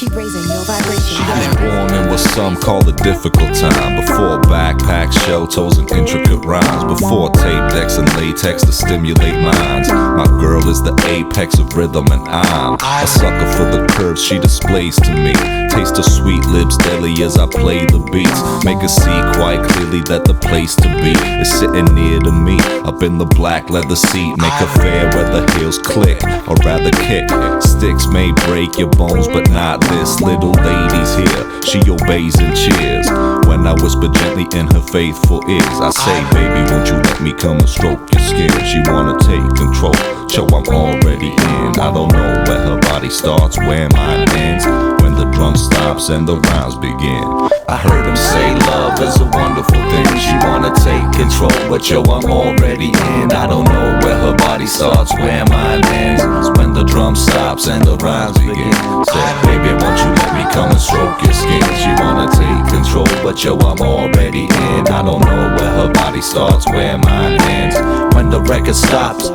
keep raising your vibration. They born in what some call a difficult time. Before backpacks, shell toes, and intricate rhymes. Before tape decks and latex to stimulate minds. My girl is the apex of rhythm, and I'm a sucker for the curves she displays to me. Taste her sweet lips daily as I play the beats. Make her see quite clearly that the place to be is sitting near to me, up in the black leather seat. Make her fair weather heels click, or rather kick. Sticks may break your bones, but not this little lady's here. She obeys and cheers when I whisper gently in her faithful ears. I say, baby, won't you let me come and stroke your skin? She wanna take control, so I'm already in. I don't know where her body starts, where mine ends. When the drum stops and the rhymes begin. I heard him say love is a wonderful thing. She wanna take control, but yo, I'm already in. I don't know where her body starts, where mine ends. When the drum stops and the rhymes begin. Said, baby, won't you let me come and stroke your skin? She wanna take control, but yo, I'm already in. I don't know where her body starts, where mine ends. When the record stops.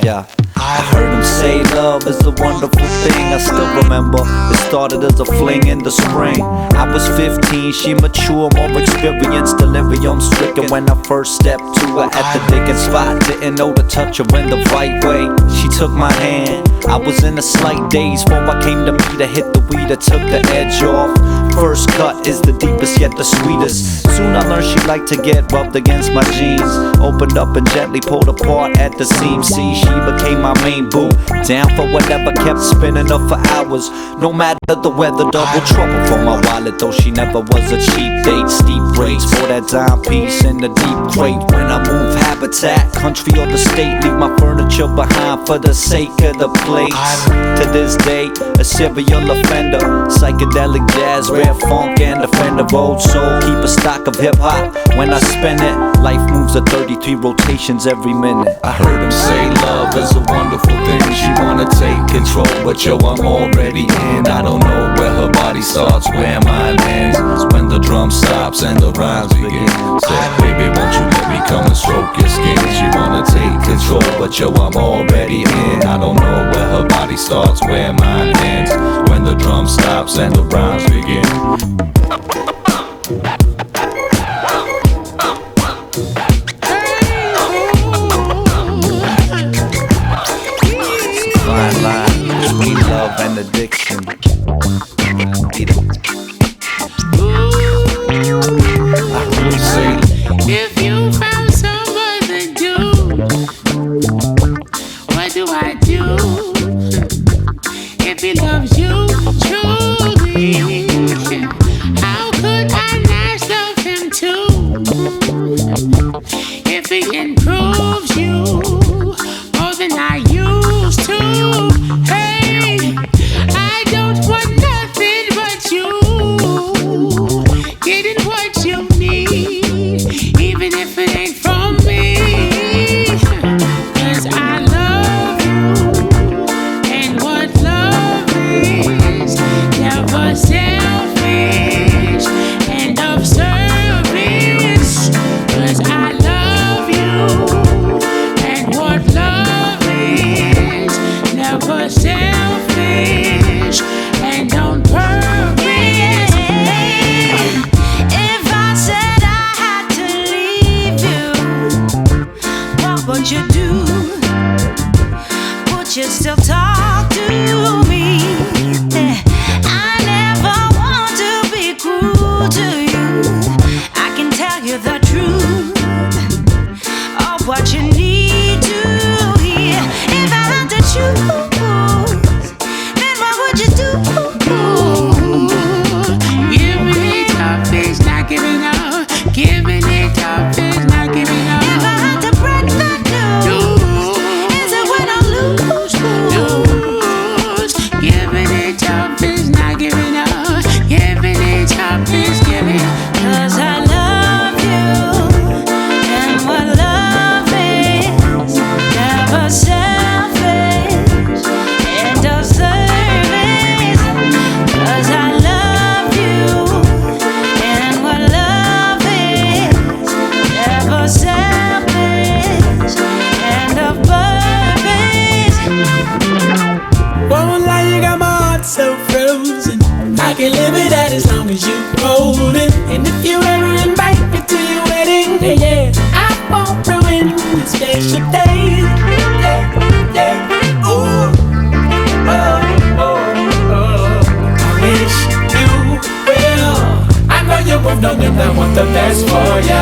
Yeah. I heard him say love is a wonderful thing. I still remember it started as a fling in the spring. I was 15, she mature, more experienced, delirium stricken. When I first stepped to her at the digging spot, didn't know to touch her in the right way. She took my hand, I was in a slight daze. Before I came to meet her, hit the weed, I took the edge off. First cut is the deepest yet the sweetest. Soon I learned she liked to get rubbed against my jeans. Opened up and gently pulled apart at the seam. See, she became my main boo. Down for whatever, kept spinning her for hours. No matter the weather, double trouble for my wallet. Though she never was a cheap date. Steep rates for that dime piece in the deep crate. When I move habitat, country or the state, leave my furniture behind for the sake of the place. To this day, a serial offender. Psychedelic jazz, rare funk, and defender. Old soul, keep a stock of hip hop. When I spin it, life moves at 33 rotations every minute. I heard him say love is a wonderful thing. She wanna take control, but yo, I'm already in. I don't know where her body starts, where mine ends. When the drum stops and the rhymes begin. Said, baby, won't you let me come and stroke your skin? She wanna take control, but yo, I'm already in. I don't know where her body starts, where mine ends. When the drum stops and the rhymes begin. Fine line between love and addiction. If you found someone to do, what do I do? If he loves you truly, how could I not love him too? If he improves you more than I used to, hey, I don't want nothing but you. Getting what you need, even if it ain't from me. 'Cause I love you, and what love is, never selfish and of service. 'Cause I love you, and what love is, never selfish and on purpose. If I said I had to leave you, what would you do? Would you still talk to me? I never want to be cruel to you. I can tell you the truth of what you need to hear. If I had to choose, then what would you do? Giving it up is not giving up. Giving it up is not giving up. If I had to break the news, is it when I lose? Lose. Giving it up is not giving up. Giving it up is giving. 'Cause I love you, and what love is, never selfish I can live it out as long as you rolling. And if you ever invite me to your wedding, yeah, I won't ruin this special day. Yeah, ooh, I wish you will. I know you both know that I want the best for ya.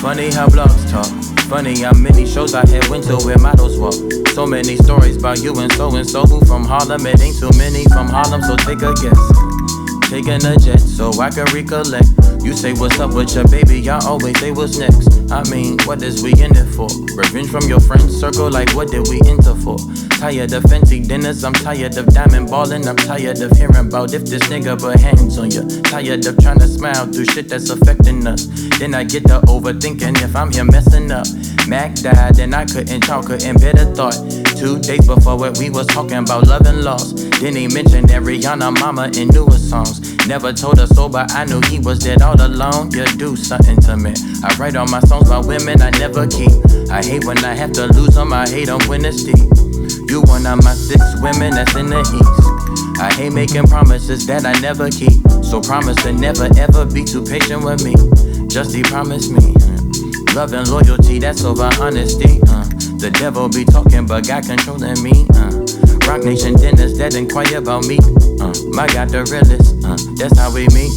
Funny how blogs talk. Funny how many shows I had went to where models walk. So many stories about you and so who from Harlem. It ain't too many from Harlem, so take a guess. Taking a jet so I can recollect. You say what's up with your baby, I always say what's next. I mean, what is we in it for? Revenge from your friends circle, like what did we enter for? Tired of Fenty dinners, I'm tired of diamond balling. I'm tired of hearing about if this nigga put hands on you. Tired of trying to smile through shit that's affecting us. Then I get to overthinking if I'm here messing up. Mac died and I couldn't talk, couldn't better thought. 2 days before what we was talking about love and loss. Then he mentioned that Rihanna mama in newer songs. Never told her so, but I knew he was dead all alone. You do something to me. I write all my songs about women I never keep. I hate when I have to lose them, I hate them when it's deep. You one of my 6 women that's in the east. I hate making promises that I never keep. So promise to never ever be too patient with me. Just he promised me love and loyalty, that's over honesty. The devil be talking, but God controlling me. Rock Nation dinners that inquire about me. My God, the realest. That's how we meet.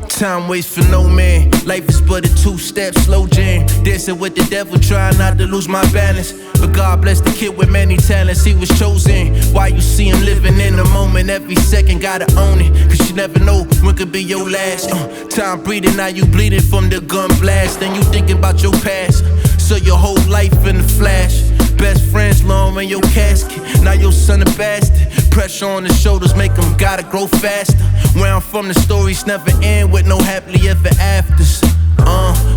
Time waits for no man. Life is but a 2-step slow jam. Dancing with the devil, trying not to lose my balance. But God bless the kid with many talents. He was chosen. Why you see him living in the moment? Every second gotta own it. Cause you never know when could be your last. Time breathing, now you bleeding from the gun blast. Then you thinking about your past. So your whole life in the flash. Best friends long in your casket. Now your son a bastard. Pressure on the shoulders make him gotta grow faster. Where I'm from, the stories never end with no happily ever afters.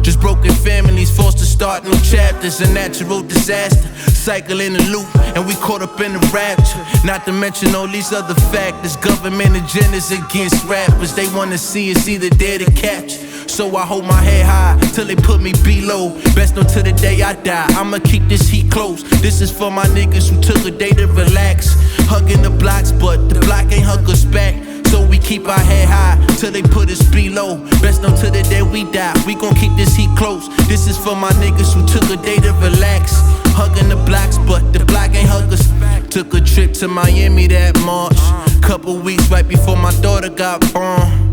Just broken families forced to start new chapters. A natural disaster, cycle in the loop, and we caught up in the rapture. Not to mention all these other factors. Government agendas against rappers. They wanna see us either dead or captured. So I hold my head high till they put me below. Best know till the day I die, I'ma keep this heat close. This is for my niggas who took a day to relax. Hugging the blocks, but the block ain't hug us back. So we keep our head high till they put us below. Best know till the day we die, we gon' keep this heat close. This is for my niggas who took a day to relax. Hugging the blocks, but the block ain't hug us back. Took a trip to Miami that March. Couple weeks right before my daughter got born.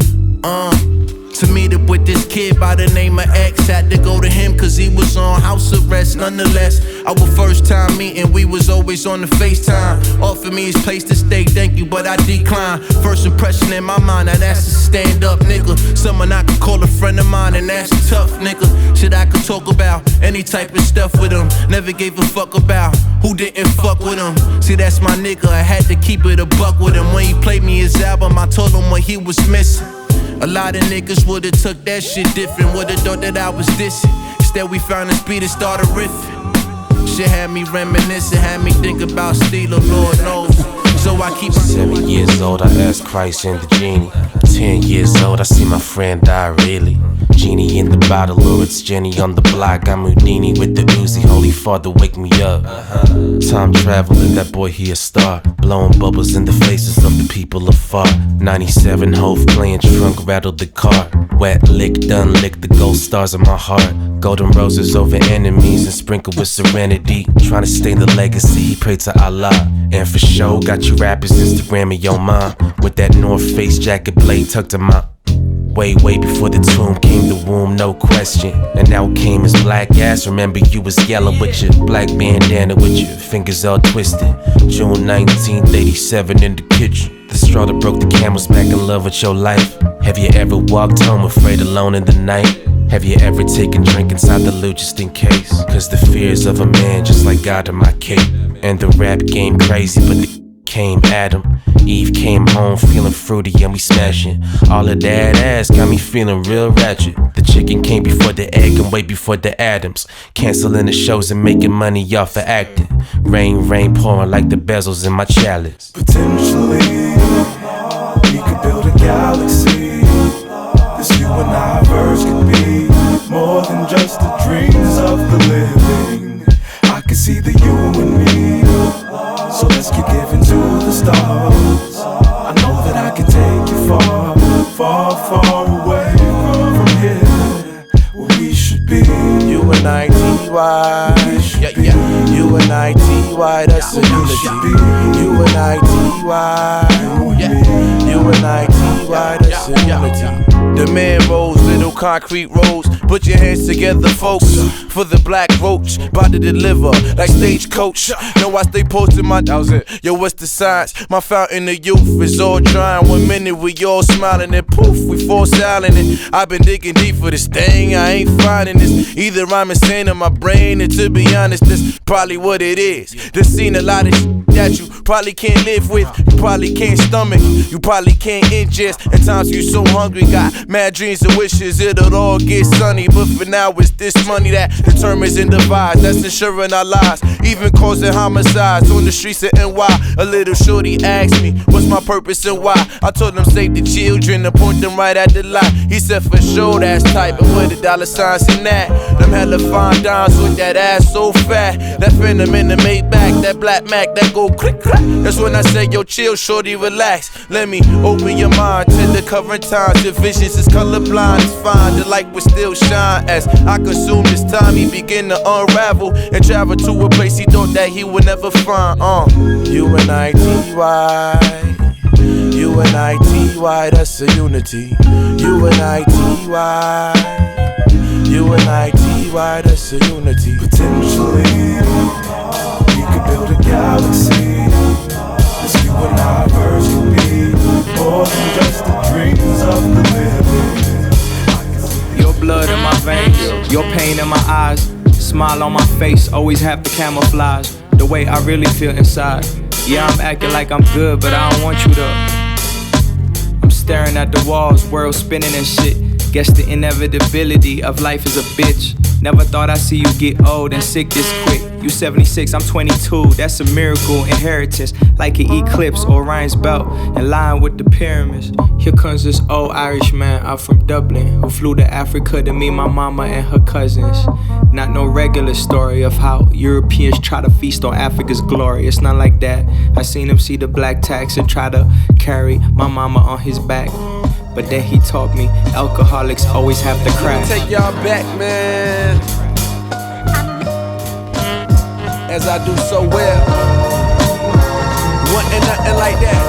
To meet up with this kid by the name of X. Had to go to him cause he was on house arrest. Nonetheless, our first time meeting, we was always on the FaceTime. Offered me his place to stay, thank you, but I declined. First impression in my mind, now that's a stand up nigga. Someone I could call a friend of mine, and that's a tough nigga. Shit I could talk about, any type of stuff with him. Never gave a fuck about who didn't fuck with him. See, that's my nigga, I had to keep it a buck with him. When he played me his album, I told him what he was missing. A lot of niggas would've took that shit different. Would've thought that I was dissing. Instead we found a speed and started riffing. Shit had me reminiscing, had me think about stealing, Lord knows. So I keep 7 years old, I asked Christ and the genie. 10 years old, I see my friend die really. Genie in the bottle, or it's Jenny on the block. I'm Houdini with the Uzi, Holy Father, wake me up. Time traveling, that boy he a star. Blowing bubbles in the faces of the people afar. 97 Hove playing trunk, rattled the car. Wet lick, done lick, the gold stars in my heart. Golden roses over enemies and sprinkled with serenity. Trying to stain the legacy, he prayed to Allah. And for sure, got you rappers Instagramming your mom. With that North Face jacket blade tucked in my way before the tomb came the womb, no question. And now came his black ass. Remember you was yellow with your black bandana with your fingers all twisted. June 1987 in the kitchen. The straw that broke the camel's back, in love with your life. Have you ever walked home afraid alone in the night? Have you ever taken drink inside the loot just in case? Cause the fears of a man just like God in my cape. And the rap game crazy, but the came Adam. Eve came home feeling fruity and we smashing. All of that ass got me feeling real ratchet. The chicken came before the egg and way before the Adams. Canceling the shows and making money off of acting. Rain pouring like the bezels in my chalice. Potentially, we could build a galaxy. This you and I verse could be more than just the dreams of the living. I can see the you and me, so let's keep giving to the stars. I know that I can take you far, far, far away from here, where we should be. You and I, T.Y. Yeah. You and I, T.Y. That's a unity. You and I, T.Y. Yeah. You and I, T.Y. That's a unity. The man rolls, little concrete rolls. Put your hands together, folks, for the black roach. About to deliver, like stagecoach. Know I stay posted, my yo, what's the science? My fountain of youth is all drying. 1 minute we all smiling and poof, we fall silent. And I've been digging deep for this thing, I ain't finding this. Either I'm insane in my brain, and to be honest, that's probably what it is. Just seen a lot of shit that you probably can't live with, you probably can't stomach, you probably can't ingest. At times you so hungry, got mad dreams and wishes, it'll all get sunny. But for now it's this money that determines and divides, that's ensuring our lives, even causing homicides on the streets of NY. A little shorty asked me, what's my purpose and why? I told him save the children and point them right at the light. He said for sure that's tight, but where the dollar signs in that? Them hella fine dimes with that ass so fat. That Phantom in the Maybach, that Black Mac, that go click clack. That's when I say yo chill shorty relax. Let me open your mind to the current times. Your visions is colorblind, it's fine. The light will still shine as I consume this time. He begin to unravel and travel to a place he thought that he would never find. You and I, T.Y. You and I, T.Y. That's a unity. You and I, T.Y. You and I, T.Y. That's a unity. Potentially, we could build a galaxy. This you and I verse could be more than just the dreams of the living. Your blood in my veins, your pain in my eyes, smile on my face, always have to camouflage the way I really feel inside. Yeah, I'm acting like I'm good, but I don't want you to. I'm staring at the walls, world spinning and shit. Guess the inevitability of life is a bitch. Never thought I'd see you get old and sick this quick. You 76, I'm 22, that's a miracle. Inheritance, like an eclipse or Orion's belt, in line with the pyramids. Here comes this old Irish man out from Dublin, who flew to Africa to meet my mama and her cousins. Not no regular story of how Europeans try to feast on Africa's glory. It's not like that. I seen him see the black tax and try to carry my mama on his back. But then he taught me alcoholics always have to crash. Take y'all back, man, as I do so well. Wasn't nothing like that,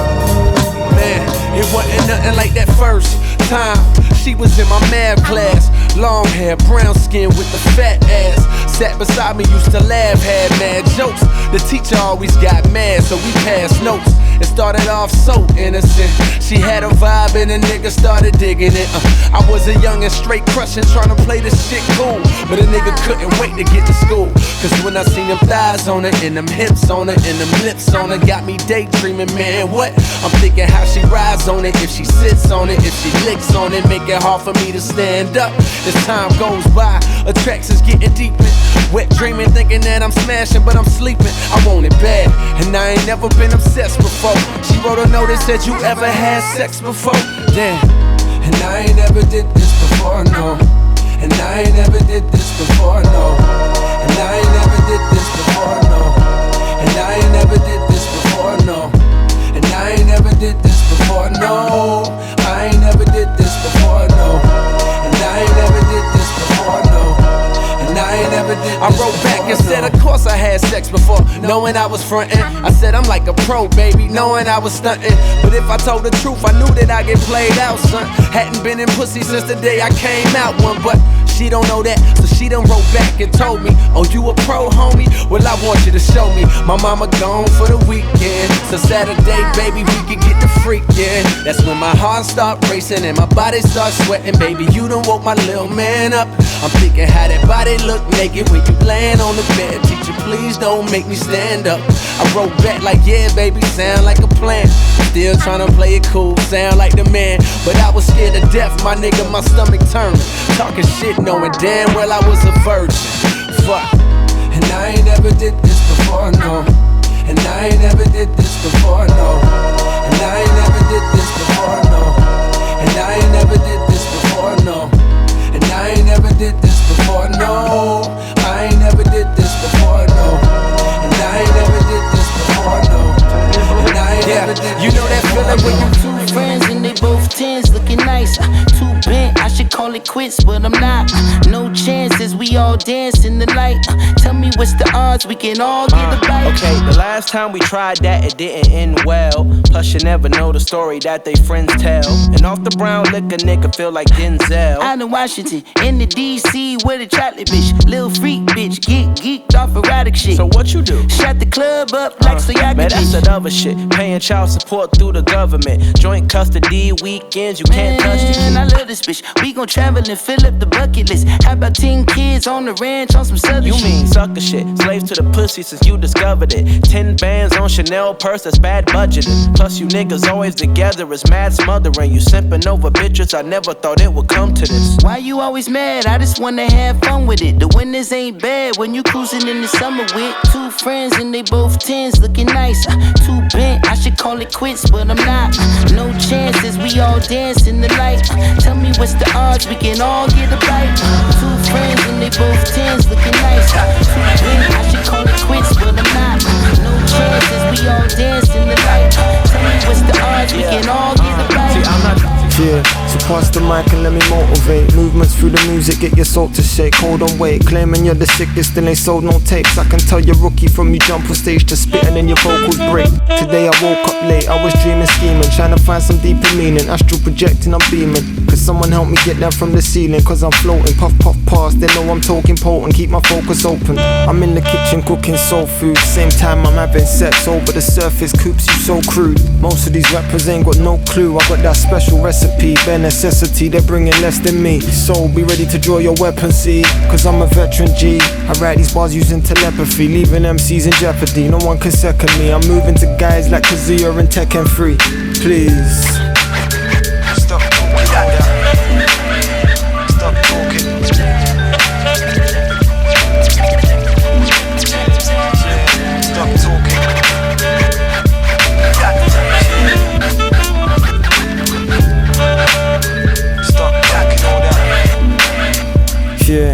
man. It wasn't nothing like that first time. She was in my math class, long hair, brown skin with the fat ass. Sat beside me, used to laugh, had mad jokes. The teacher always got mad, so we passed notes. It started off so innocent. She had a vibe and a nigga started digging it. I was a young and straight crushing, trying to play this shit cool. But a nigga couldn't wait to get to school. Cause when I seen them thighs on her, and them hips on her, and them lips on her, got me daydreaming, man, what? I'm thinking how she rides on it, if she sits on it, if she licks on it, make it hard for me to stand up. As time goes by, attractions getting deeper. Wet dreaming, thinking that I'm smashing, but I'm sleeping. I want it bad, and I ain't never been obsessed before. She wrote a note that said, you ever had sex before? Damn. And I ain't never did this before, no. And I ain't never did this before, no. And I ain't never did this before, no. And I ain't never did this before, no. And I ain't never did this before, no. I ain't never did this before, no. And I ain't never did this before, no. And I ain't never did I wrote back and said, of course I had sex before, knowing I was frontin'. I said, I'm like a pro, baby, knowing I was stuntin'. But if I told the truth, I knew that I get played out, son. Hadn't been in pussy since the day I came out one, but she don't know that, so she done wrote back and told me, oh, you a pro, homie? Well, I want you to show me. My mama gone for the weekend, so Saturday, baby, we can get the freakin'. That's when my heart start racing and my body starts sweating. Baby, you done woke my little man up. I'm thinking how that body look naked when you laying on the bed. Teacher, please don't make me stand up. I wrote back like, yeah, baby, sound like a plan. Still tryna play it cool, sound like the man. But I was scared to death, my nigga, my stomach turned. Talking shit, knowing damn well I was a virgin. Fuck. And I ain't never did this before, no. And I ain't never did this before, no. And I ain't never did this before, no. And I ain't never did this before, no. And I ain't never did this before, no. I ain't never did this before, no. And I ain't never did this before, no. And I ain't never did this. You know that feeling when you Two friends and they both tens, looking nice. Too bent, I should call it quits, but I'm not. No chances, we all dance in the light. Tell me what's the odds, we can all get a bite. Okay, the last time we tried that, it didn't end well. Plus you never know the story that they friends tell. And off the brown liquor, nigga feel like Denzel. Out in Washington, in the DC with a chocolate bitch. Lil freak bitch, get geeked off erotic shit. So what you do? Shut the club up like Soyaga. Man, that's that other shit. Paying child support through the government. Joint custody weekends, you can't touch the kid. I love this bitch. We gon' travel and fill up the bucket list. How about 10 kids on the ranch on some southern You shit? mean sucker shit. Slaves to the pussy since you discovered it. 10 bands on Chanel purse, that's bad budgeting. Plus you niggas always together, it's mad smothering. You simping over bitches, I never thought it would come to this. Why you always mad? I just wanna have fun with it. The winters ain't bad when you cruising in the summer with two friends and they both tens, looking nice. Too bent, I should call it quits, but I'm not. No chances, we all dance in the light. Tell me what's the odds, we can all get a bite. Two friends and they both tens, looking nice. Too bent, I should call it quits, but I'm not. No chances, we all dance in the light. Tell me what's the odds, we can all get a bite. See, I'm not. Yeah, so pass the mic and let me motivate. Movements through the music, get your soul to shake. Hold on, wait, claiming you're the sickest and they sold no tapes. I can tell you're rookie from you jump on stage to spitting and your vocals break. Today I woke up late, I was dreaming, scheming, trying to find some deeper meaning. Astral projecting, I'm beaming. Cause someone help me get down from the ceiling. Cause I'm floating, puff puff past, they know I'm talking potent. Keep my focus open. I'm in the kitchen cooking soul food. Same time I'm having sex over the surface, coops you so crude. Most of these rappers ain't got no clue. I got that special recipe, bare necessity, they're bringing less than me. So be ready to draw your weapon, see. Cause I'm a veteran G. I write these bars using telepathy, leaving MCs in jeopardy. No one can second me. I'm moving to guys like Kazuya and Tekken 3. Please stop talking. Stop talking. Stop talking. Yeah,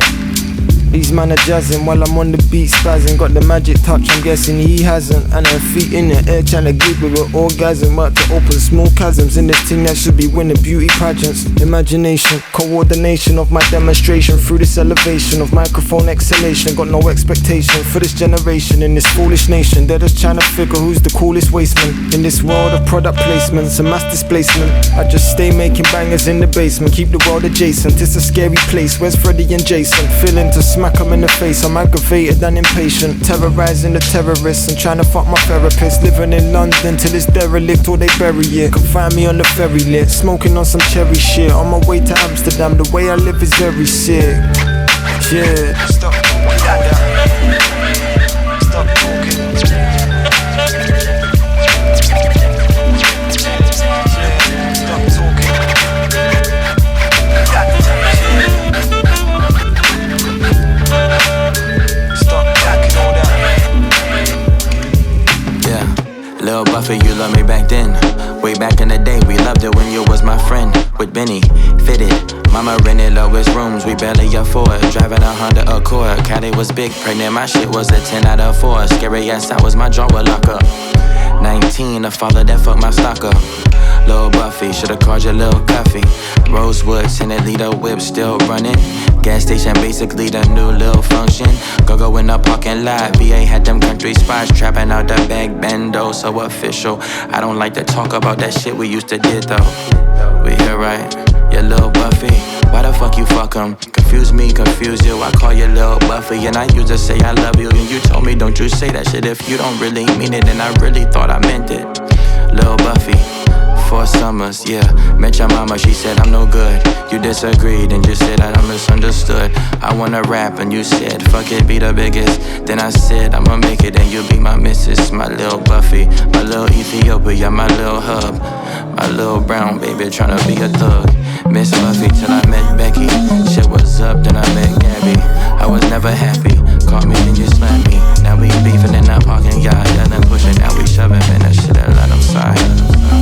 these man are jazzing while I'm on the beat spazzing. Got the magic touch, I'm guessing he hasn't. And her feet in the air trying to give her an orgasm. About to open small chasms in this thing that should be winning beauty pageants. Imagination, coordination of my demonstration through this elevation of microphone exhalation. Got no expectation for this generation in this foolish nation. They're just trying to figure who's the coolest wasteman in this world of product placements and mass displacement. I just stay making bangers in the basement, keep the world adjacent. It's a scary place, where's Freddy and Jason? Feeling to smack them in the face, I'm aggravated and impatient. Terrorizing the terrorists and trying to fuck my therapist. Living in London till it's derelict or they bury it. Can find me on the ferry lit, smoking on some cherry shit. On my way to Amsterdam, the way I live is very sick. Yeah. Stop talking. Stop talking. Stop talking. Lil Buffy, you loved me back then. Way back in the day, we loved it when you was my friend. With Benny, fitted, mama rented lowest rooms, we barely afford. Driving a Honda Accord, Cali was big, pregnant, my shit was a 10 out of 4. Scary ass, I was my drawer locker. 19, the father that fucked my stalker. Lil' Buffy, should've called you Lil' Cuffy. Rosewood, 10-liter whip still running. Gas station, basically the new Lil' function. Go in the parking lot, VA had them country spots. Trapping out the bag bando, so official. I don't like to talk about that shit we used to did though. We here right, yeah, Lil' Buffy. Why the fuck you fuck him? Confuse me, confuse you. I call you Lil' Buffy and I used to say I love you. And you told me don't you say that shit if you don't really mean it. And I really thought I meant it. Lil' Buffy, 4 summers, yeah. Met your mama, she said I'm no good. You disagreed and you said I misunderstood. I wanna rap and you said fuck it, be the biggest. Then I said I'ma make it and you be my missus. My Lil' Buffy, my Lil' Ethiopia, my Lil' hub. My Lil' brown baby tryna be a thug. Miss Buffy till I met Becky. Shit was up, then I met Gabby. I was never happy, caught me then you slapped me. Now we beefing in that parking yard, yelling, pushing, now we shoving, man, that shit a lot, I'm sorry.